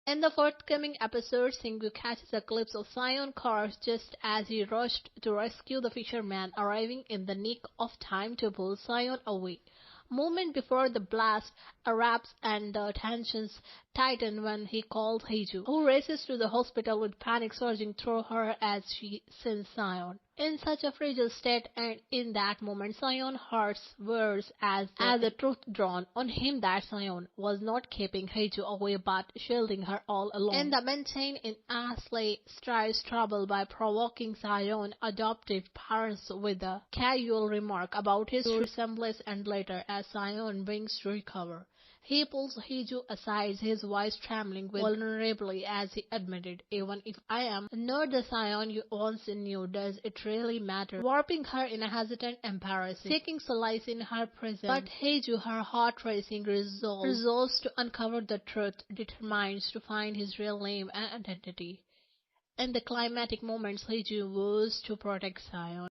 In the forthcoming episode, Singgu catches a glimpse of Se-Eon cars just as he rushed to rescue the fisherman, arriving in the nick of time to pull Se-Eon away. Moment before the blast erupts and the tensions tighten when he calls Heeju, who races to the hospital with panic surging through her as she sees Se-Eon in such a fragile state, and in that moment Se-Eon hears words as the truth dawned on him that Se-Eon was not keeping Heeju away but shielding her all along. And the maintain in Ashley strives trouble by provoking Se-Eon's adoptive parents with a casual remark about his resemblance, and later as Se-Eon begins to recover, he pulls Heeju aside, his voice trembling vulnerably as he admitted, "Even if I am not the Se-Eon you once knew, does it really matter?" Warping her in a hesitant embarrassing, seeking solace in her presence. But Heeju, her heart racing, resolves to uncover the truth, determined to find his real name and identity. In the climatic moments, Heeju vows to protect Se-Eon.